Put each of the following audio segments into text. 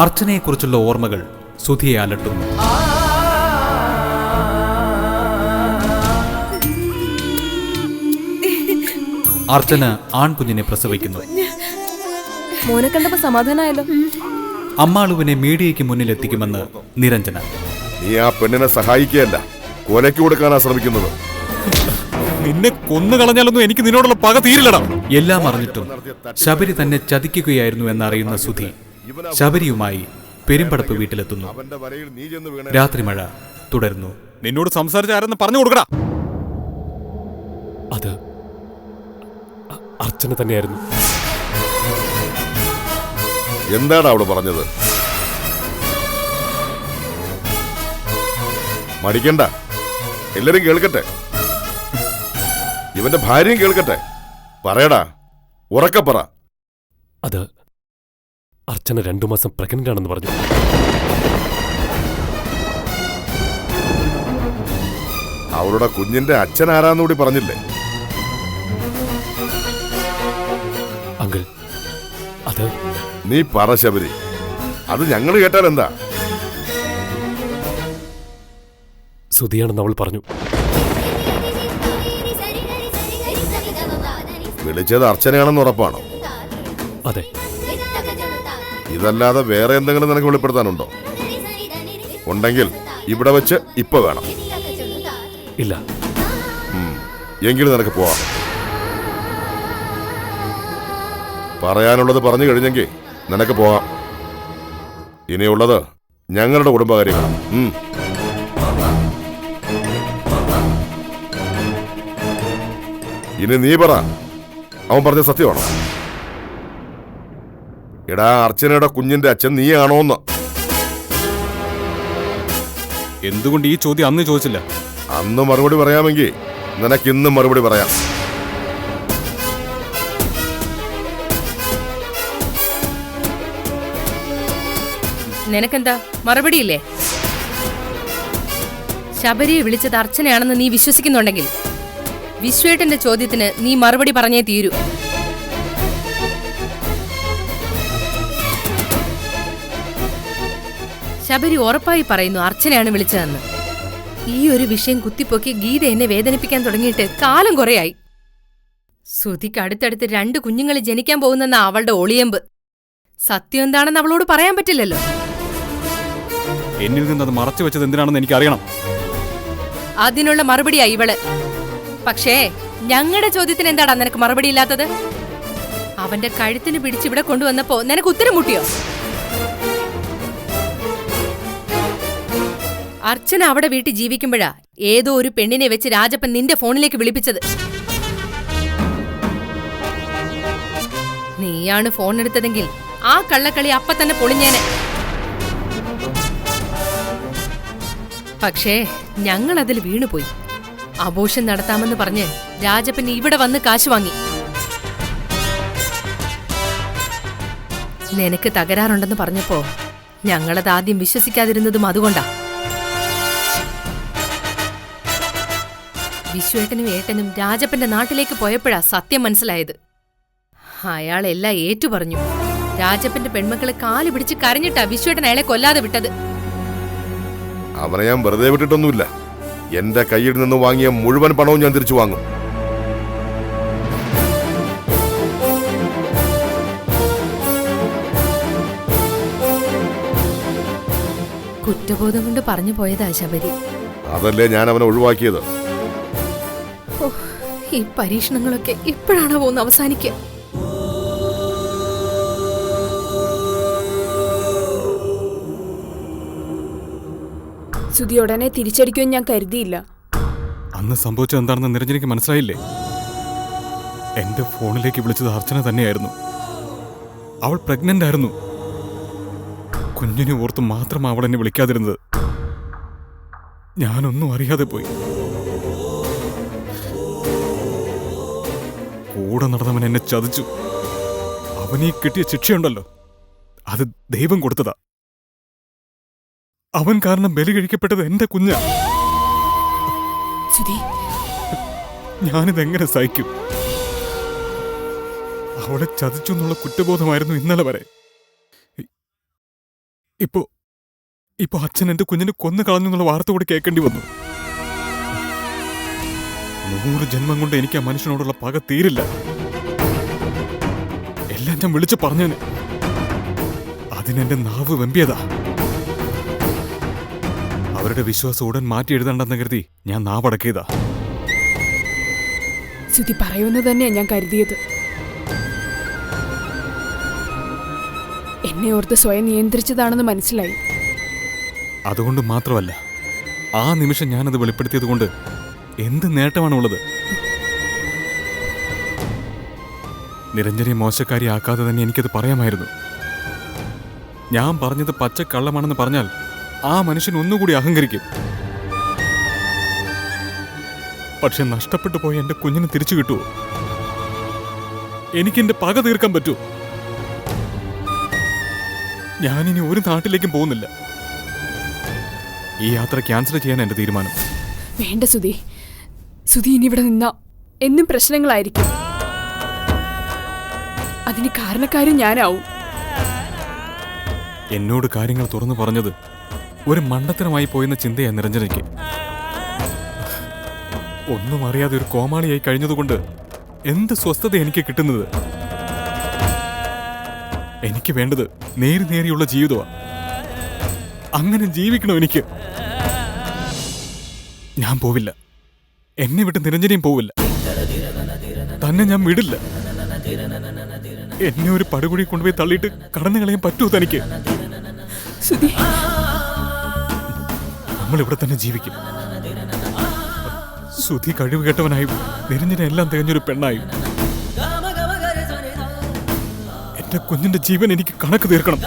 അർച്ചനയെക്കുറിച്ചുള്ള ഓർമ്മകൾ സുധിയെ അലട്ടുന്നു. അർച്ചന ആൺകുഞ്ഞിനെ പ്രസവിക്കുന്നു. മോനെ കണ്ടപ്പോ സമാധാനമായല്ലോ. അമ്മാളുവിനെ മീഡിയയ്ക്ക് മുന്നിൽ എത്തിക്കുമെന്ന് നിരഞ്ജന. നീ ആ പെണ്ണിനെ സഹായിക്കുകയല്ല, കൊലയ്ക്ക് കൊടുക്കാനാ ശ്രമിക്കുന്നത്. നിന്നെ കൊന്നു കളഞ്ഞാലൊന്നും എനിക്ക് നിന്നോടുള്ള പക തീരില്ലടാ. എല്ലാം അറിഞ്ഞിട്ടും ശബരി തന്നെ ചതിക്കുകയായിരുന്നു എന്നറിയുന്ന സുധി ശബരിയുമായി പെരുമ്പടപ്പ് വീട്ടിലെത്തുന്നു. രാത്രി മഴ തുടരുന്നു. നിന്നോട് സംസാരിച്ച ആരെന്ന് പറഞ്ഞു കൊടുക്കടാ. അത് അർച്ചന തന്നെയായിരുന്നു. എന്താണ് അവിടെ പറഞ്ഞത്? മടിക്കണ്ട, എല്ലാരും കേൾക്കട്ടെ. ഇവന്റെ ഭാര്യയും കേൾക്കട്ടെ. പറയടാ, ഉറക്കെ പറ. അത് അർച്ചന 2 മാസം പ്രഗ്നന്റ് ആണെന്ന് പറഞ്ഞു. അവളുടെ കുഞ്ഞിന്റെ അച്ഛൻ ആരാന്നുകൂടി പറഞ്ഞില്ലേ? അങ്കിൾ, അത് നീ പറ ശബരി, അത് ഞങ്ങൾ കേട്ടാൽ എന്താ? സുധിയാണെന്ന് അവൾ പറഞ്ഞു. വിളിച്ചത് അർച്ചനയാണെന്ന് ഉറപ്പാണോ? അതെ. ഇതല്ലാതെ വേറെ എന്തെങ്കിലും നിനക്ക് വെളിപ്പെടുത്താനുണ്ടോ? ഉണ്ടെങ്കിൽ ഇവിടെ വെച്ച് ഇപ്പൊ വേണം. ഇല്ല. എങ്കിലും നിനക്ക് പോവാം. പറയാനുള്ളത് പറഞ്ഞു കഴിഞ്ഞെങ്കിൽ നിനക്ക് പോവാം. ഇനിയുള്ളത് ഞങ്ങളുടെ കുടുംബകാര്യമാണ്. ഇനി നീ പറ, അവൻ പറഞ്ഞ സത്യമാണോ? എടാ, അർച്ചനയുടെ കുഞ്ഞിന്റെ അച്ഛൻ നീയാണോന്ന്? എന്തുകൊണ്ട് ഈ ചോദ്യം അന്ന് ചോദിച്ചില്ല? അന്ന് മറുപടി പറയാമെങ്കിൽ നിനക്ക് ഇന്നും മറുപടി പറയാം. നിനക്കെന്താ മറുപടിയില്ലേ? ശബരിയെ വിളിച്ചത് അർച്ചനയാണെന്ന് നീ വിശ്വസിക്കുന്നുണ്ടെങ്കിൽ വിശ്വേട്ടന്റെ ചോദ്യത്തിന് നീ മറുപടി പറഞ്ഞേ തീരൂ. ശബരി ഉറപ്പായി പറയുന്നു അർച്ചനയാണ് വിളിച്ചതെന്ന്. ഈ ഒരു വിഷയം കുത്തിപ്പൊക്കി ഗീത എന്നെ വേദനിപ്പിക്കാൻ തുടങ്ങിയിട്ട് കാലം കുറയായി. സുധിക്ക് അടുത്തടുത്ത് 2 കുഞ്ഞുങ്ങൾ ജനിക്കാൻ പോകുന്നെന്ന അവളുടെ ഒളിയമ്പ്. സത്യം എന്താണെന്ന് അവളോട് പറയാൻ പറ്റില്ലല്ലോ. എന്നിൽ നിന്ന് അത് മറച്ചു വെച്ചത് എന്തിനാണെന്ന് എനിക്കറിയണം. അതിനുള്ള മറുപടിയാ ഇവള്. പക്ഷേ ഞങ്ങളുടെ ചോദ്യത്തിന് എന്താടാ നിനക്ക് മറുപടി ഇല്ലാത്തത്? അവന്റെ കഴുത്തിന് പിടിച്ചിവിടെ കൊണ്ടുവന്നപ്പോ നിനക്ക് ഉത്തരം മുട്ടിയോ? അർച്ചന അവിടെ വീട്ടിൽ ജീവിക്കുമ്പോഴാ ഏതോ ഒരു പെണ്ണിനെ വെച്ച് രാജപ്പൻ നിന്റെ ഫോണിലേക്ക് വിളിപ്പിച്ചത്. നീയാണ് ഫോൺ എടുത്തതെങ്കിൽ ആ കള്ളക്കളി അപ്പ തന്നെ പൊളിഞ്ഞേനെ. പക്ഷേ ഞങ്ങൾ അതിൽ വീണുപോയി. അബോഷൻ നടത്താമെന്ന് പറഞ്ഞ് രാജപ്പൻ ഇവിടെ വന്ന് കാശ് വാങ്ങി. നിനക്ക് തകരാറുണ്ടെന്ന് പറഞ്ഞപ്പോ ഞങ്ങളത് ആദ്യം വിശ്വസിക്കാതിരുന്നതും അതുകൊണ്ടാ. വിശ്വേട്ടനും ഏട്ടനും രാജപ്പന്റെ നാട്ടിലേക്ക് പോയപ്പോഴാ സത്യം മനസ്സിലായത്. അയാൾ എല്ലാം ഏറ്റു പറഞ്ഞു. രാജപ്പന്റെ പെൺമക്കളെ കാല് പിടിച്ച് കരഞ്ഞിട്ടാ വിശ്വേട്ടൻ അയാളെ കൊല്ലാതെ വിട്ടത്. അവനെ ഞാൻ വെറുതെ വിട്ടിട്ടൊന്നുമില്ല. എന്റെ കയ്യിൽ നിന്ന് വാങ്ങിയ മുഴുവൻ പണവും ഞാൻ തിരിച്ചു വാങ്ങും. കുറ്റബോധം കൊണ്ട് പറഞ്ഞു പോയതാ ശബരി. അതല്ലേ ഞാൻ അവനെ ഒഴിവാക്കിയത്. ഈ പരീക്ഷണങ്ങളൊക്കെ എപ്പോഴാണോ പോകുന്ന അവസാനിക്കുക? സുധി ഉടനെ തിരിച്ചടിക്കുമെന്ന് ഞാൻ കരുതിയില്ല. അന്ന് സംഭവിച്ചത് എന്താണെന്ന് നിരഞ്ജനയ്ക്ക് മനസ്സിലായില്ലേ? എന്റെ ഫോണിലേക്ക് വിളിച്ചത് അർച്ചന തന്നെയായിരുന്നു. അവൾ പ്രഗ്നന്റ് ആയിരുന്നു. കുഞ്ഞിനെ ഓർത്ത് മാത്രം അവൾ എന്നെ വിളിക്കാതിരുന്നത്. ഞാനൊന്നും അറിയാതെ പോയി. കൂടെ നടന്നവൻ എന്നെ ചതിച്ചു. അവനീ കിട്ടിയ ശിക്ഷയുണ്ടല്ലോ, അത് ദൈവം കൊടുത്തതാ. അവൻ കാരണം ബലി കഴിക്കപ്പെട്ടത് എന്റെ കുഞ്ഞ്. ഞാനിതെങ്ങനെ സഹിക്കും? അവളെ ചതിച്ചു എന്നുള്ള കുറ്റബോധമായിരുന്നു ഇന്നലെ വരെ. ഇപ്പൊ അച്ഛൻ എന്റെ കുഞ്ഞിനെ കൊന്നു കളഞ്ഞു എന്നുള്ള വാർത്ത കൂടി കേൾക്കേണ്ടി വന്നു. 100 ജന്മം കൊണ്ട് എനിക്ക് ആ മനുഷ്യനോടുള്ള പക തീരില്ല. എല്ലാം ഞാൻ വിളിച്ചു പറഞ്ഞേനെ. അതിനെന്റെ നാവ് വെമ്പിയതാ. അവരുടെ വിശ്വാസം ഉടൻ മാറ്റി എഴുതണ്ടെന്ന് കരുതി ഞാൻ നാവടക്കിയതാ. സുധി പറയുന്നത് തന്നെയാ ഞാൻ കരുതിയത്. എന്നെ ഓർത്ത് സ്വയം നിയന്ത്രിച്ചതാണെന്ന് മനസ്സിലായി. അതുകൊണ്ട് മാത്രമല്ല, ആ നിമിഷം ഞാനത് വെളിപ്പെടുത്തിയത് കൊണ്ട് എന്ത് നേട്ടമാണുള്ളത്? നിരഞ്ജനെ മോശക്കാരി ആക്കാതെ തന്നെ എനിക്കത് പറയാമായിരുന്നു. ഞാൻ പറഞ്ഞത് പച്ചക്കള്ളമാണെന്ന് പറഞ്ഞാൽ ആ മനുഷ്യൻ ഒന്നുകൂടി അഹങ്കരിക്കും. പക്ഷെ നഷ്ടപ്പെട്ടു പോയ എന്റെ കുഞ്ഞിനെ തിരിച്ചു കിട്ടുമോ? എനിക്കെന്റെ പക തീർക്കാൻ പറ്റുമോ? ഞാനിനി ഒരു നാട്ടിലേക്കും പോകുന്നില്ല. ഈ യാത്ര ക്യാൻസൽ ചെയ്യാൻ എന്റെ തീരുമാനം. വേണ്ട സുധി. സുധി ഇനി ഇവിടെ നിന്നാ എന്നും പ്രശ്നങ്ങളായിരിക്കും. അതിന് കാരണക്കാരും ഞാനാവും. എന്നോട് കാര്യങ്ങൾ തുറന്നു പറഞ്ഞത് ഒരു മണ്ടത്തരമായി പോയെന്ന ചിന്തയാ നിരഞ്ജനയ്ക്ക്. ഒന്നും അറിയാതെ ഒരു കോമാളിയായി കഴിഞ്ഞതുകൊണ്ട് എന്ത് സ്വസ്ഥത എനിക്ക് കിട്ടുന്നത്? എനിക്ക് വേണ്ടത് നേരിയുള്ള ജീവിതമാ. അങ്ങനെ ജീവിക്കണോ എനിക്ക്? ഞാൻ പോവില്ല. എന്നെ വിട്ട് നിരഞ്ജനയും പോവില്ല. തന്നെ ഞാൻ വിടില്ല. എന്നെ ഒരു പടുകുഴി കൊണ്ടുപോയി തള്ളിയിട്ട് കടന്നു കളയാൻ പറ്റുമോ തനിക്ക്? സുധി, നമ്മളിവിടെ തന്നെ ജീവിക്കും. സുധി കഴിവ് കേട്ടവനായും നിരഞ്ജന എല്ലാം തികഞ്ഞൊരു പെണ്ണായും എന്റെ കുഞ്ഞിന്റെ ജീവൻ എനിക്ക് കണക്ക് തീർക്കണം.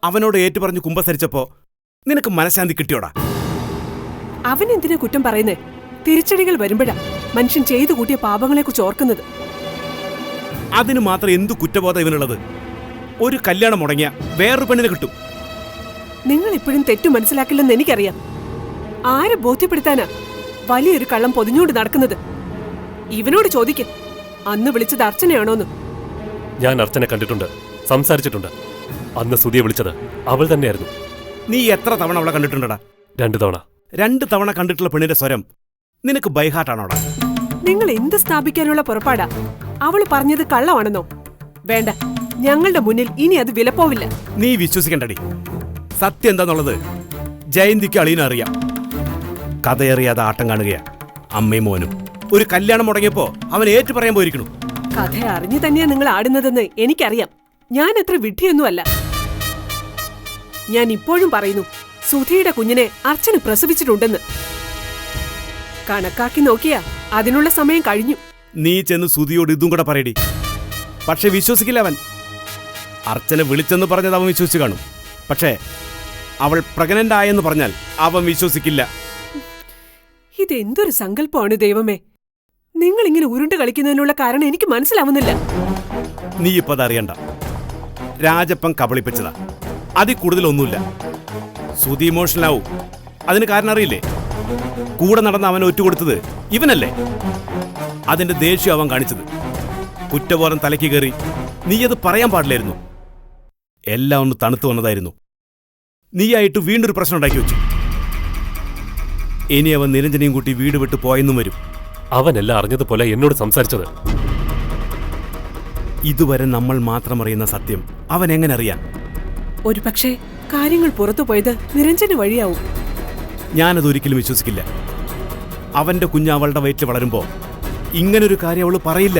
അവനോട് ഏറ്റുപറഞ്ഞ് കുമ്പസരിച്ചപ്പോ നിനക്ക് മനഃശാന്തി കിട്ടിയോടാ? അവൻ എന്തിനാ കുറ്റം പറയുന്നേ? തിരിച്ചടികൾ വരുമ്പോഴാ മനുഷ്യൻ ചെയ്തു കൂട്ടിയ പാപങ്ങളെക്കുറിച്ച് ഓർക്കുന്നത്. അതിന് മാത്രം എന്തു കുറ്റബോധം ഇവനുള്ളത്? ഒരു കല്യാണം മുടങ്ങിയ വേറൊരു പെണ്ണിനെ കിട്ടും. നിങ്ങൾ ഇപ്പോഴും തെറ്റു മനസ്സിലാക്കില്ലെന്ന് എനിക്കറിയാം. ആരെ ബോധ്യപ്പെടുത്താനാ വലിയൊരു കള്ളം പൊതിഞ്ഞുകൊണ്ട് നടക്കുന്നത്? ഇവനോട് ചോദിക്ക്, അന്ന് വിളിച്ചത് അർച്ചനയാണോന്ന്. ഞാൻ അർച്ചനെ കണ്ടിട്ടുണ്ട്, സംസാരിച്ചിട്ടുണ്ട്. അന്ന് സുധിയെ വിളിച്ചത് അവൾ തന്നെയായിരുന്നു. നീ എത്ര തവണ അവളെ കണ്ടിട്ടുണ്ടടാ? 2 തവണ. 2 തവണ കണ്ടിട്ടുള്ള പെണ്ണിന്റെ സ്വരം നിനക്ക് ബൈഹാർട്ടാണോടാ? നിങ്ങൾ എന്ത് സ്ഥാപിക്കാനുള്ള പുറപ്പാടാ? അവള് പറഞ്ഞത് കള്ളമാണെന്നോ? വേണ്ട, ഞങ്ങളുടെ മുന്നിൽ ഇനി അത് വിലപ്പോവില്ല. നീ വിശ്വസിക്കണ്ടടി. സത്യം എന്താന്നുള്ളത് ജയന്തിക്ക് അളിയനും അറിയാം. കഥയറിയാതെ ആട്ടം കാണുകയാ അമ്മയും മോനും. ഒരു കല്യാണം മുടങ്ങിയപ്പോ അവൻ ഏറ്റു പറയാൻ പോയിരിക്കണു. കഥ അറിഞ്ഞു തന്നെയാ നിങ്ങൾ ആടുന്നതെന്ന് എനിക്കറിയാം. ഞാൻ അത്ര വിഡ്ഢിയൊന്നുമല്ല. ഞാൻ ഇപ്പോഴും പറയുന്നു, സുധിയുടെ കുഞ്ഞിനെ അർച്ചന പ്രസവിച്ചിട്ടുണ്ടെന്ന്. കണക്കാക്കി നോക്കിയാ അതിനുള്ള സമയം കഴിഞ്ഞു. നീ ചെന്ന് സുധിയോട് ഇതും കൂടെ പറയടി. പക്ഷെ വിശ്വസിക്കില്ല അവൻ. അർച്ചന വിളിച്ചെന്ന് പറഞ്ഞത് അവൻ വിശ്വസിച്ചു കാണും. പക്ഷേ അവൾ പ്രഗ്നന്റ് ആയെന്ന് പറഞ്ഞാൽ അവൻ വിശ്വസിക്കില്ല. ഇതെന്തൊരു സങ്കല്പമാണ് ദൈവമേ! നിങ്ങൾ ഇങ്ങനെ ഉരുണ്ട് കളിക്കുന്നതിനുള്ള കാരണം എനിക്ക് മനസ്സിലാവുന്നില്ല. നീ ഇപ്പൊ അതറിയണ്ട. രാജപ്പൻ കബളിപ്പിച്ചതാ. അതിൽ കൂടുതലൊന്നുമില്ല. സുധി ഇമോഷണലാവും. അതിന് കാരണം അറിയില്ലേ? കൂടെ നടന്ന അവൻ ഒറ്റുകൊടുത്തത് ഇവനല്ലേ? അതിന്റെ ദേഷ്യം അവൻ കാണിച്ചത്. കുറ്റബോധം തലയ്ക്ക് കയറി. നീ അത് പറയാൻ പാടില്ലായിരുന്നു. എല്ലാം ഒന്ന് തണുത്തു വന്നതായിരുന്നു. നീയായിട്ട് വീണ്ടും ഒരു പ്രശ്നം ഉണ്ടാക്കി വെച്ചു. ഇനി അവൻ നിരഞ്ജനയും കൂട്ടി വീട് വിട്ട് പോയെന്നും വരും. അവനെല്ലാം അറിഞ്ഞതുപോലെ എന്നോട് സംസാരിച്ചത്. ഇതുവരെ നമ്മൾ മാത്രം അറിയുന്ന സത്യം അവൻ എങ്ങനെ അറിയാൻ? ഒരു പക്ഷേ കാര്യങ്ങൾ പുറത്തു പോയത് നിരഞ്ജന വഴിയാവും. ഞാനതൊരിക്കലും വിശ്വസിക്കില്ല. അവന്റെ കുഞ്ഞ് അവളുടെ വയറ്റിൽ വളരുമ്പോ ഇങ്ങനൊരു കാര്യം അവള് പറയില്ല.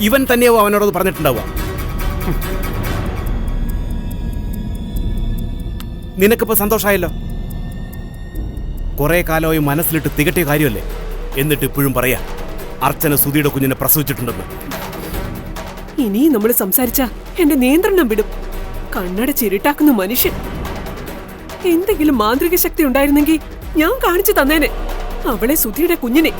ഇവൻ തന്നെയാവും അവനോടത് പറഞ്ഞിട്ടുണ്ടാവുക. നിനക്കിപ്പോ സന്തോഷമായല്ലോ. കുറെ കാലമായി മനസ്സിലിട്ട് തികട്ടിയ കാര്യമല്ലേ? എന്നിട്ട് ഇപ്പോഴും പറയാ അർച്ചന സുധിയുടെ കുഞ്ഞിനെ പ്രസവിച്ചിട്ടുണ്ടെന്ന്. ഇനിയും നമ്മൾ സംസാരിച്ച എന്റെ നിയന്ത്രണം വിടും. കണ്ണട ചിരിട്ടാക്കുന്ന മനുഷ്യൻ. എന്തെങ്കിലും മാന്ത്രിക ശക്തി ഉണ്ടായിരുന്നെങ്കിൽ ഞാൻ കാണിച്ചു തന്നേനെ അവളെ, സുധിയുടെ കുഞ്ഞിനെ.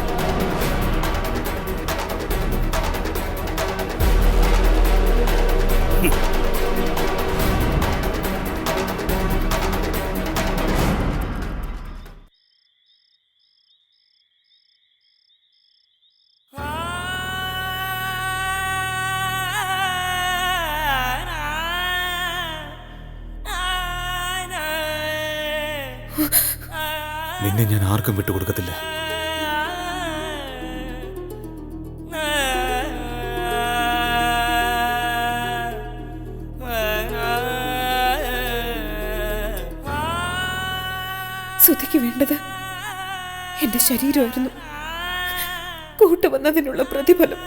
നിന്നെ ഞാൻ ആർക്കും വിട്ടുകൊടുക്കത്തില്ല. സുധിക്ക് വേണ്ടത് എന്റെ ശരീരമായിരുന്നു. കൂട്ടുവന്നതിനുള്ള പ്രതിഫലം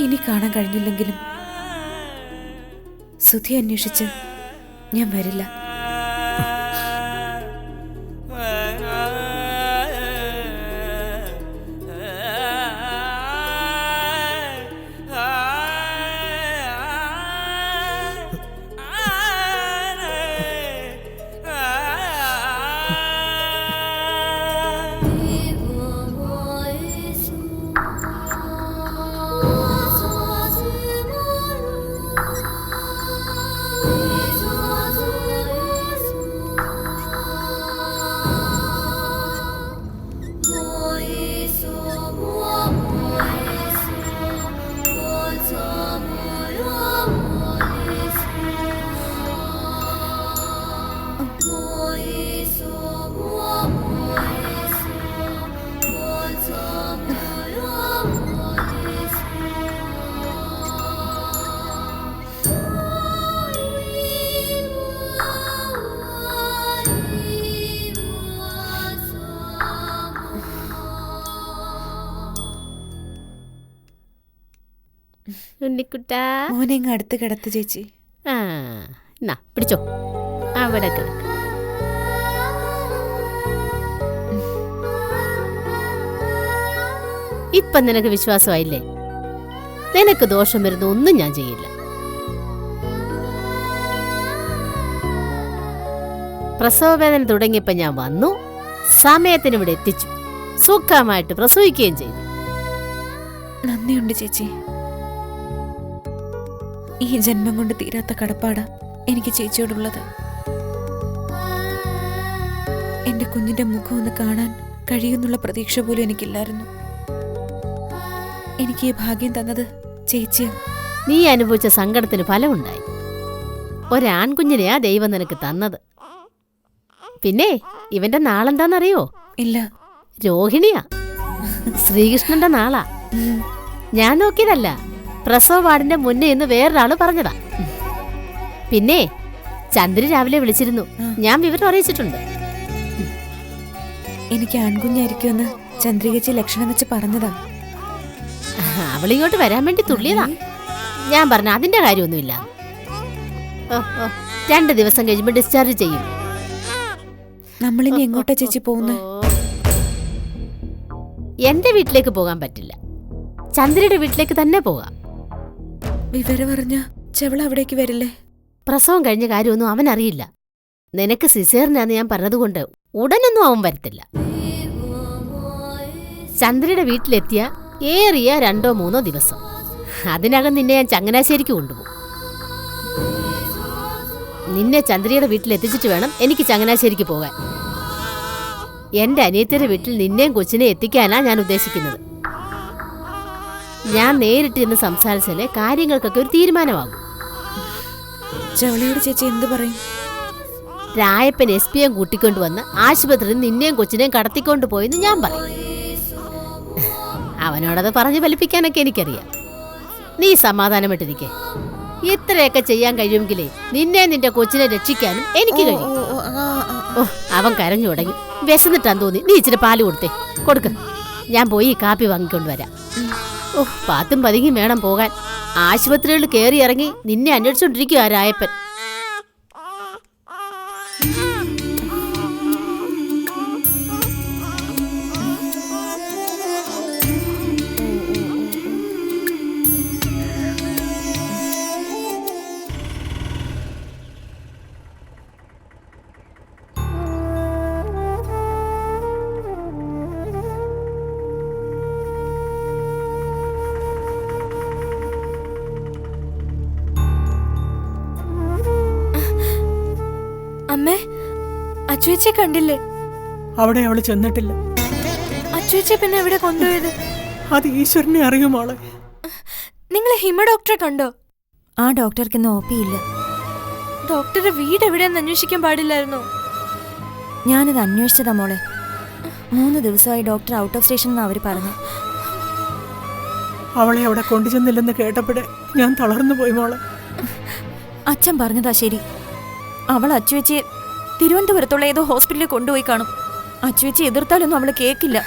ഇനി കാണാൻ കഴിഞ്ഞില്ലെങ്കിലും സുധി അന്വേഷിച്ച് ഞാൻ വരില്ല. ഉണ്ണിക്കുട്ടാ, മോനെ ഇങ്ങ് അടുത്ത് കിടത്ത് ചേച്ചി. ആ എന്നാ പിടിച്ചോ, അവിടെ കിടക്ക്. ഇപ്പം നിനക്ക് വിശ്വാസമായില്ലേ? നിനക്ക് ദോഷം വരുന്ന ഒന്നും ഞാൻ ചെയ്യില്ല. പ്രസവവേദന തുടങ്ങിയപ്പോ ഞാൻ വന്നു, സമയത്തിന് ഇവിടെ എത്തിച്ചു, സുഖമായിട്ട് പ്രസവിക്കുകയും ചെയ്തു. നന്ദിയുണ്ട് ചേച്ചി. ഈ ജന്മം കൊണ്ട് തീരാത്ത കടപ്പാടാ എനിക്ക് ചേച്ചിയോടുള്ളത്. എന്റെ കുഞ്ഞിന്റെ മുഖം ഒന്ന് കാണാൻ കഴിയുന്നുള്ള പ്രതീക്ഷ പോലും എനിക്കില്ലായിരുന്നു. എനിക്ക് ഈ ഭാഗ്യം തന്നത് ചേച്ചിയാ. നീ അനുഭവിച്ച സങ്കടത്തിന് ഫലമുണ്ടായി. ഒരാൺകുഞ്ഞിനെയാ ദൈവം നിനക്ക് തന്നത്. പിന്നെ ഇവന്റെ നാളെന്താന്നറിയോ? ഇല്ല. രോഹിണിയാ, ശ്രീകൃഷ്ണന്റെ നാളാ. ഞാൻ നോക്കിയതല്ല, പ്രസവ വാർഡിന്റെ മുന്നേ ഇന്ന് വേറൊരാള് പറഞ്ഞതാ. പിന്നെ ചന്ദ്ര രാവിലെ വിളിച്ചിരുന്നു, ഞാൻ വിവരം അറിയിച്ചിട്ടുണ്ട്. എനിക്ക് ആൺകുഞ്ഞായിരിക്കുമെന്ന് ചന്ദ്രികച്ചി ലക്ഷണം വെച്ച് പറഞ്ഞതാ. അവളിങ്ങോട്ട് വരാൻ വേണ്ടി തുള്ളിയതാ. ഞാൻ പറഞ്ഞ അതിന്റെ കാര്യമൊന്നുമില്ല. 2 ദിവസം കഴിയുമ്പോ ഡിസ്ചാർജ് ചെയ്യും. നമ്മളിനി എങ്ങോട്ടാ ചേച്ചി പോകുന്നത്? എന്റെ വീട്ടിലേക്ക് പോകാൻ പറ്റില്ല, ചന്ദ്രയുടെ വീട്ടിലേക്ക് തന്നെ പോകാം. വിവരം അറിഞ്ഞ ചെവള അവിടേക്ക് വരില്ലേ? പ്രസവം കഴിഞ്ഞ കാര്യമൊന്നും അവൻ അറിയില്ല. നിനക്ക് സിസേറിനാന്ന് ഞാൻ പറഞ്ഞതുകൊണ്ട് ഉടനൊന്നും അവൻ വരത്തില്ല. ചന്ദ്രയുടെ വീട്ടിലെത്തിയ ഏറിയ 2-3 ദിവസം, അതിനകം നിന്നെ ഞാൻ ചങ്ങനാശ്ശേരിക്ക് കൊണ്ടുപോകും. നിന്നെ ചന്ദ്രയുടെ വീട്ടിലെത്തിച്ചിട്ട് വേണം എനിക്ക് ചങ്ങനാശ്ശേരിക്ക് പോകാൻ. എന്റെ അനിയത്തിയുടെ വീട്ടിൽ നിന്നെയും കൊച്ചിനെ എത്തിക്കാനാ ഞാൻ ഉദ്ദേശിക്കുന്നത്. ഞാൻ നേരിട്ട് ഇന്ന് സംസാരിച്ചാലേ കാര്യങ്ങൾക്കൊക്കെ ഒരു തീരുമാനമാകും. ചെവളയോട് ചേച്ചി എന്ത് പറയും? രായപ്പൻ SP കൂട്ടിക്കൊണ്ടുവന്ന് ആശുപത്രിയിൽ നിന്നെയും കൊച്ചിനെയും കടത്തിക്കൊണ്ടു പോയെന്ന് ഞാൻ പറയും. അവനോടത് പറഞ്ഞു ഫലിപ്പിക്കാനൊക്കെ എനിക്കറിയാം. നീ സമാധാനമായിട്ടിരിക്കേ. ഇത്രയൊക്കെ ചെയ്യാൻ കഴിയുമെങ്കിലേ നിന്നെ നിന്റെ കൊച്ചിനെ രക്ഷിക്കാനും എനിക്ക് കഴിയും. ഓ, അവൻ കരഞ്ഞു തുടങ്ങി. വിശന്നിട്ടാന്ന് തോന്നി. നീ ഇച്ചിരി പാല് കൊടുക്ക. ഞാൻ പോയി കാപ്പി വാങ്ങിക്കൊണ്ടുവരാം. ഓ, പാത്തും പതുങ്ങി വേണം പോകാൻ. ആശുപത്രികളിൽ കയറി ഇറങ്ങി നിന്നെ അന്വേഷിച്ചോണ്ടിരിക്കുക രായപ്പൻ. അമ്മേ, അച്ചുവേച്ചിയെ കണ്ടില്ലേ? അവിടെ അവള് ചെന്നിട്ടില്ല. അച്ചുവേച്ചിയെ പിന്നെ എവിടെ കൊണ്ടുപോയത്? അത് ഈശ്വരനെ അറിയും മോളെ. നിങ്ങൾ ഹിമ ഡോക്ടറെ കണ്ടോ? ആ ഡോക്ടർക്ക് ഇന്ന് OP ഇല്ല. ഡോക്ടറുടെ വീട് എവിടെയെന്ന് അന്വേഷിക്കാൻ പാടില്ലായിരുന്നോ? ഞാനിത് അന്വേഷിച്ചതാ മോളെ. 3 ദിവസമായി ഡോക്ടർ ഔട്ട് ഓഫ് സ്റ്റേഷൻ എന്ന് അവർ പറഞ്ഞു. അവളെ അവിടെ കൊണ്ടുചെന്നില്ലെന്ന് കേട്ടപ്പോഴേ ഞാൻ തളർന്നു പോയി മോളെ. അച്ഛൻ പറഞ്ഞതാ ശരി. അവൾ അച്ചുവെച്ചിയെ തിരുവനന്തപുരത്തുള്ള ഏതോ ഹോസ്പിറ്റലിൽ കൊണ്ടുപോയി കാണും. അച്ചുവെച്ചി എതിർത്താലൊന്നും അവള് കേക്കില്ല.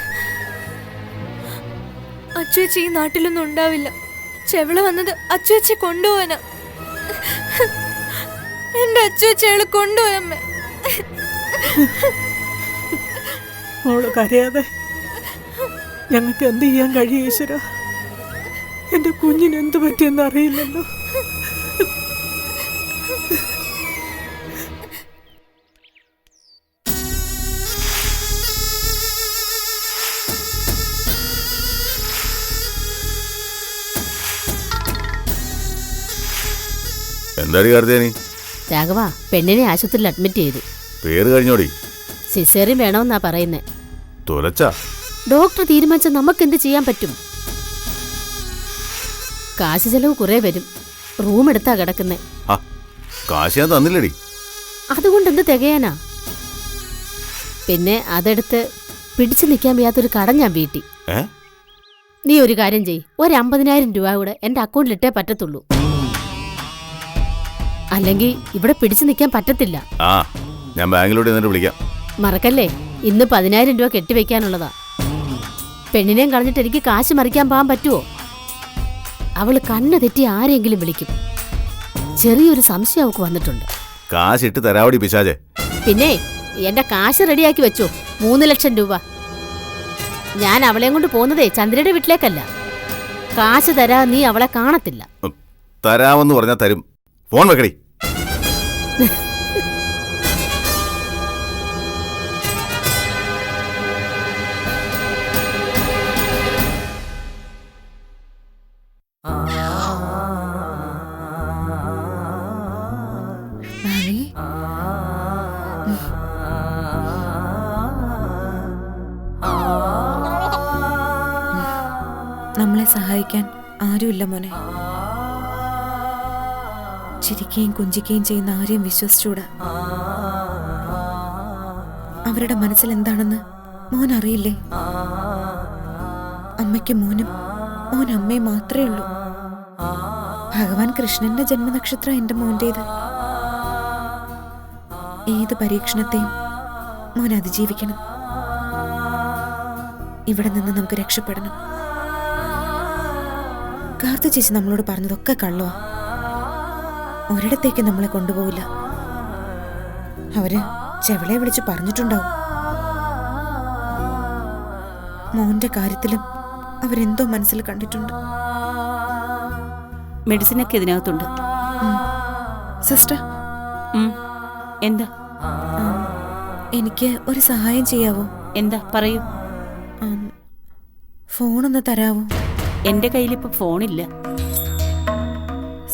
അച്ചുവെച്ചി ഈ നാട്ടിലൊന്നും ഉണ്ടാവില്ല. ചെവള വന്നത് അച്ചുവെച്ചി കൊണ്ടുപോവാനാ. എന്റെ അച്ചുവെച്ചി അയാള് കൊണ്ടുപോയമ്മേ. മോള് കരയാതെ. ഞങ്ങൾക്ക് എന്ത് ചെയ്യാൻ കഴിയും ഈശ്വര? എന്റെ കുഞ്ഞിന് എന്ത് പറ്റിയെന്ന് അറിയില്ലല്ലോ. എന്താടി കാർത്തിയാനി? രാഘവ, പെണ്ണിനെ ആശുപത്രിയിൽ അഡ്മിറ്റ് ചെയ്തു. പേര് കഴിഞ്ഞോടി? സിസേറിയൻ വേണമെന്നാ പറയുന്നേ. തുലച്ചാ? ഡോക്ടർ തീരുമാനിച്ച നമുക്ക് എന്ത് ചെയ്യാൻ പറ്റും? കാശ് ചെലവ് കുറെ വരും. റൂം എടുത്താ കിടക്കുന്നേ. കാശ് ഞാൻ തന്നില്ലടി. അതുകൊണ്ട് എന്ത് തികയാനാ? പിന്നെ അതെടുത്ത് പിടിച്ചു നിൽക്കാൻ വയ്യാത്തൊരു കടം ഞാൻ വീട്ടി. നീ ഒരു കാര്യം ചെയ്, 50,000 രൂപ കൂടെ എന്റെ അക്കൗണ്ടിലിട്ടേ പറ്റത്തുള്ളൂ. അല്ലെങ്കിൽ ഇവിടെ പിടിച്ചു നിൽക്കാൻ പറ്റത്തില്ല. ഞാൻ ബാങ്കിലോട്ട് എന്നിട്ട് വിളിക്കാം. മറക്കല്ലേ, ഇന്ന് 10,000 രൂപ കെട്ടിവെക്കാനുള്ളതാ. പെണ്ണിനെയും കളഞ്ഞിട്ട് എനിക്ക് കാശ് മറിക്കാൻ പോകാൻ പറ്റുമോ? അവള് കണ്ണ് തെറ്റി ആരെങ്കിലും വിളിക്കും. ചെറിയൊരു സംശയം അവൾക്ക് വന്നിട്ടുണ്ട്. കാശ് ഇട്ട് തരാവടി പിശാചേ. പിന്നെ എന്റെ കാശ് റെഡിയാക്കി വെച്ചോ. 3 ലക്ഷം രൂപ. ഞാൻ അവളെയും കൊണ്ട് പോകുന്നതേ ചന്ദ്രയുടെ വീട്ടിലേക്കല്ല. കാശ് തരാ നീ അവളെ കാണത്തില്ല. തരാമെന്ന് പറഞ്ഞാ തരും. ഫോൺ വെക്കടി. നമ്മളെ സഹായിക്കാൻ ആരുമില്ല മോനെ. ചിരിക്കുകയും കുഞ്ചിക്കുകയും ചെയ്യുന്ന ആരെയും വിശ്വസിച്ചൂടാ. അവരുടെ മനസ്സിൽ എന്താണെന്ന് മോൻ അറിയില്ലേ? അമ്മയ്ക്ക് മോനും മോൻ അമ്മയും മാത്രമേ ഉള്ളൂ. ഭഗവാൻ കൃഷ്ണന്റെ ജന്മനക്ഷത്രം എന്റെ മോന്റേത്. ഏത് പരീക്ഷണത്തെയും മോൻ അതിജീവിക്കണം. ഇവിടെ നിന്ന് നമുക്ക് രക്ഷപ്പെടണം. കാർത്തു ചേച്ചി നമ്മളോട് പറഞ്ഞതൊക്കെ കള്ളുവാ. ഒരിടത്തേക്ക് നമ്മളെ കൊണ്ടുപോവില്ല. അവര് ചെവളെ വിളിച്ച് പറഞ്ഞിട്ടുണ്ടാവും. മോന്റെ കാര്യത്തിലും അവരെന്തോ മനസ്സിൽ കണ്ടിട്ടുണ്ട്. മെഡിസിനൊക്കെ ഇതിനകത്തുണ്ട്. സിസ്റ്റർ, എന്താ? എനിക്ക് ഒരു സഹായം ചെയ്യാവോ? എന്താ പറയൂ. ഫോണൊന്ന് തരാവോ? എന്റെ കയ്യിലിപ്പോ ഫോണില്ല.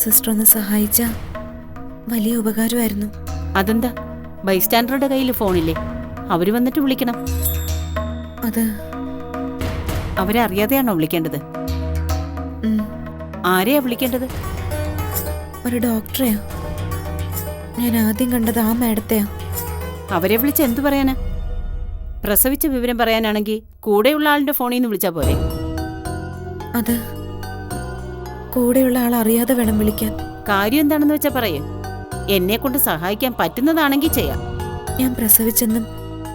സിസ്റ്റർ ഒന്ന് സഹായിച്ച വലിയ ഉപകാരമായിരുന്നു. അതെന്താ? ബൈസ്റ്റാൻഡറുടെ കയ്യിൽ ഫോണില്ലേ? അവര് വന്നിട്ട് വിളിക്കണം. അത് അവരെ അറിയാതെയാണോ വിളിക്കേണ്ടത്? ആരെയാ വിളിക്കേണ്ടത്? ഒരു ഡോക്ടറെയാ. ഞാൻ ആദ്യം കണ്ടത് ആ മാഡത്തെയാ. അവരെ വിളിച്ച് എന്തു പറയാനാ? പ്രസവിച്ച വിവരം പറയാനാണെങ്കിൽ കൂടെയുള്ള ആളിന്റെ ഫോണിൽ നിന്ന് വിളിച്ചാ പോരെ? അത് കൂടെയുള്ള ആൾ അറിയാതെ വേണം വിളിക്കാൻ. കാര്യം എന്താണെന്ന് വെച്ചാ പറയേ. എന്നെ കൊണ്ട് സഹായിക്കാൻ പറ്റുന്നതാണെങ്കിൽ ചെയ്യാം. ഞാൻ പ്രസവിച്ചെന്നും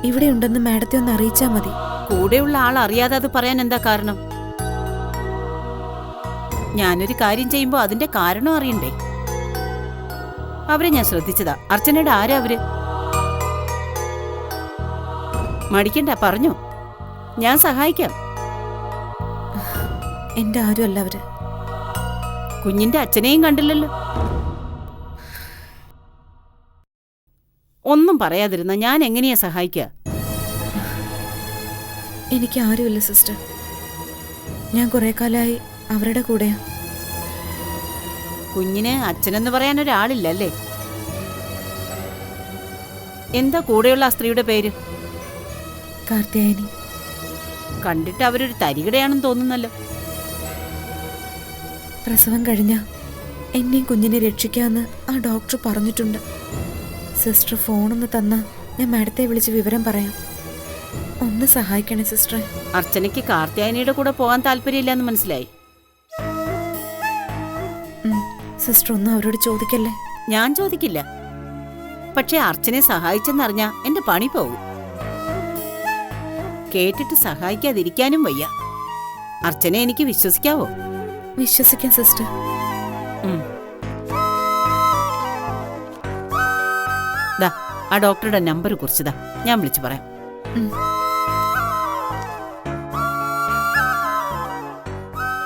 ഇവിടെ ഉണ്ടെന്നും മാഡത്തെ ഒന്ന് അറിയിച്ചാ മതി. കൂടെയുള്ള ആൾ അറിയാതെ അത് പറയാൻ എന്താ കാരണം? ഞാനൊരു കാര്യം ചെയ്യുമ്പോ അതിന്റെ കാരണം അറിയണ്ടേ? അവരെ ഞാൻ ശ്രദ്ധിച്ചതാ. അർച്ചനയുടെ ആരാ അവര്? മടിക്കണ്ട, പറഞ്ഞോ, ഞാൻ സഹായിക്കാം. എന്റെ ആരും അല്ല അവര്. കുഞ്ഞിന്റെ അച്ഛനെയും കണ്ടില്ലല്ലോ. ഒന്നും പറയാതിരുന്ന ഞാൻ എങ്ങനെയാ സഹായിക്കുക? എനിക്ക് ആരുമില്ല സിസ്റ്റർ. ഞാൻ കുറെ കാലമായി അവരുടെ കൂടെയാ. കുഞ്ഞിന് അച്ഛനെന്ന് പറയാൻ ഒരാളില്ലല്ലേ? എന്താ കൂടെയുള്ള ആ സ്ത്രീയുടെ പേര്? കാർത്യായനി. കണ്ടിട്ട് അവരൊരു തരികിടയാണെന്ന് തോന്നുന്നല്ലോ. പ്രസവം കഴിഞ്ഞ എന്നെയും കുഞ്ഞിനെ രക്ഷിക്കാമെന്ന് ആ ഡോക്ടർ പറഞ്ഞിട്ടുണ്ട്. സിസ്റ്റർ ഫോണൊന്ന് തന്നാ ഞാൻ മാഡത്തെ വിളിച്ച് വിവരം പറയാം. ഒന്ന് സഹായിക്കണേ സിസ്റ്ററെ. അർച്ചനയ്ക്ക് കാർത്യായനിയുടെ കൂടെ പോകാൻ താല്പര്യമില്ലെന്ന് മനസ്സിലായി. സിസ്റ്റർ ഒന്നും അവരോട് ചോദിക്കല്ലേ. ഞാൻ ചോദിക്കില്ല. പക്ഷെ അർച്ചനെ സഹായിച്ചെന്നറിഞ്ഞാ എന്റെ പണി പോകും. കേട്ടിട്ട് സഹായിക്കാതിരിക്കാനും വയ്യ. അർച്ചനെ എനിക്ക് വിശ്വസിക്കാവോ? വിശ്വസിക്കാം സിസ്റ്റർ. ദാ ആ ഡോക്ടറുടെ നമ്പർ കുറിച്ചതാ, ഞാൻ വിളിച്ചു പറയാം.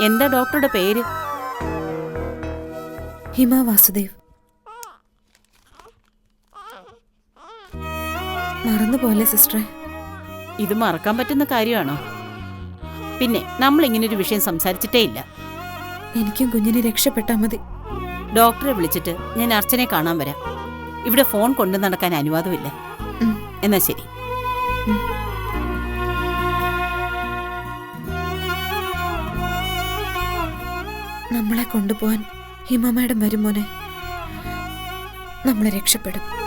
എന്താ ഡോക്ടറുടെ പേര്? ഹിമ വാസുദേവ്. മറന്നുപോലെ സിസ്റ്ററെ. ഇത് മറക്കാൻ പറ്റുന്ന കാര്യമാണോ? പിന്നെ നമ്മൾ ഇങ്ങനൊരു വിഷയം സംസാരിച്ചിട്ടേ ഇല്ല. എനിക്കും കുഞ്ഞിനെ രക്ഷപ്പെട്ടാ മതി. ഡോക്ടറെ വിളിച്ചിട്ട് ഞാൻ അർച്ചനെ കാണാൻ വരാം. ഇവിടെ ഫോൺ കൊണ്ടു നടക്കാൻ അനുവാദമില്ല. എന്നാ ശരി. നമ്മളെ കൊണ്ടുപോവാൻ ഹിമ മാഡം വരും മോനെ. നമ്മളെ രക്ഷപ്പെടും.